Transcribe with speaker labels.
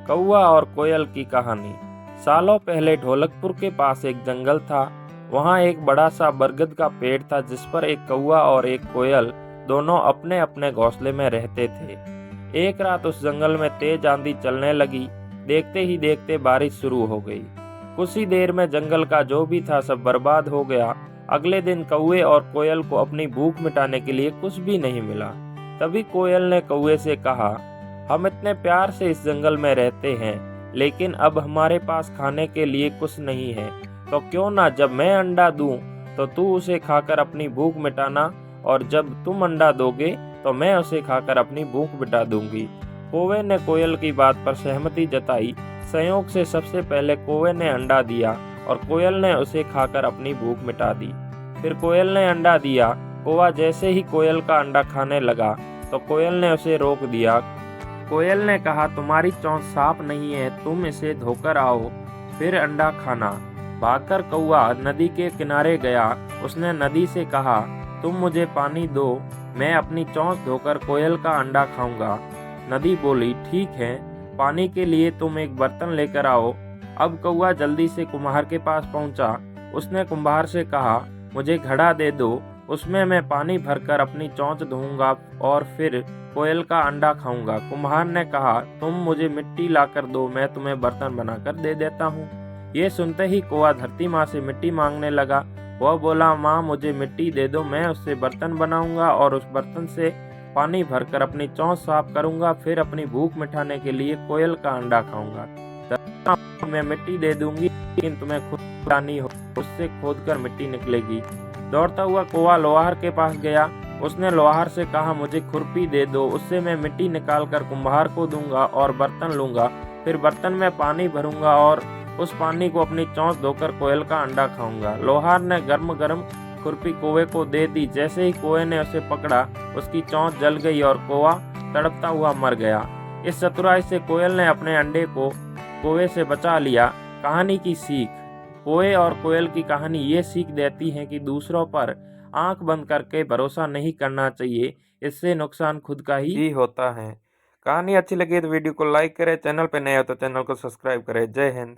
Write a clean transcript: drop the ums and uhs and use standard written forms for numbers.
Speaker 1: कौवा और कोयल की कहानी। सालों पहले ढोलकपुर के पास एक जंगल था। वहाँ एक बड़ा सा बरगद का पेड़ था जिस पर एक कौवा और एक कोयल दोनों अपने अपने घोंसले में रहते थे। एक रात उस जंगल में तेज आंधी चलने लगी। देखते ही देखते बारिश शुरू हो गई। कुछ ही देर में जंगल का जो भी था सब बर्बाद हो गया। अगले दिन कौवे और कोयल को अपनी भूख मिटाने के लिए कुछ भी नहीं मिला। तभी कोयल ने कौवे से कहा, हम इतने प्यार से इस जंगल में रहते हैं, लेकिन अब हमारे पास खाने के लिए कुछ नहीं है, तो क्यों ना जब मैं अंडा दूं तो तू उसे खाकर अपनी भूख मिटाना, और जब तुम अंडा दोगे तो मैं उसे खाकर अपनी भूख मिटा दूंगी। कौवे ने कोयल की बात पर सहमति जताई। संयोग से सबसे पहले कौवे ने अंडा दिया और कोयल ने उसे खाकर अपनी भूख मिटा दी। फिर कोयल ने अंडा दिया। कौवा जैसे ही कोयल का अंडा खाने लगा तो कोयल ने उसे रोक दिया। कोयल ने कहा, तुम्हारी चोंच साफ नहीं है, तुम इसे धोकर आओ, फिर अंडा खाना। भागकर कौवा नदी के किनारे गया। उसने नदी से कहा, तुम मुझे पानी दो, मैं अपनी चोंच धोकर कोयल का अंडा खाऊंगा। नदी बोली, ठीक है, पानी के लिए तुम एक बर्तन लेकर आओ। अब कौवा जल्दी से कुम्हार के पास पहुंचा। उसने कुम्हार से कहा, मुझे घड़ा दे दो, उसमें मैं पानी भरकर अपनी चोंच धोऊंगा और फिर कोयल का अंडा खाऊंगा। कुम्हार ने कहा, तुम मुझे मिट्टी लाकर दो, मैं तुम्हें बर्तन बनाकर दे देता हूँ। ये सुनते ही कौवा धरती माँ से मिट्टी मांगने लगा। वह बोला, माँ मुझे मिट्टी दे दो, मैं उससे बर्तन बनाऊंगा और उस बर्तन से पानी भरकर अपनी चोंच साफ करूंगा, फिर अपनी भूख मिटाने के लिए कोयल का अंडा खाऊंगा। मैं मिट्टी दे दूंगी, लेकिन तुम्हें खुद लानी हो, उससे खोदकर मिट्टी निकलेगी। दौड़ता हुआ कौवा लोहार के पास गया। उसने लोहार से कहा, मुझे खुरपी दे दो, उससे मैं मिट्टी निकालकर कुम्हार को दूंगा और बर्तन लूंगा, फिर बर्तन में पानी भरूंगा और उस पानी को अपनी चोंच धोकर कोयल का अंडा खाऊंगा। लोहार ने गर्म गर्म खुरपी कौवे को दे दी। जैसे ही कौवे ने उसे पकड़ा, उसकी चोंच जल गई और कौवा तड़पता हुआ मर गया। इस चतुराई से कोयल ने अपने अंडे को कौवे से बचा लिया। कहानी की सीख। कौवे और कोयल की कहानी ये सीख देती है कि दूसरों पर आंख बंद करके भरोसा नहीं करना चाहिए, इससे नुकसान खुद का ही होता है। कहानी अच्छी लगी तो वीडियो को लाइक करें, चैनल पे नए हो तो चैनल को सब्सक्राइब करें। जय हिंद।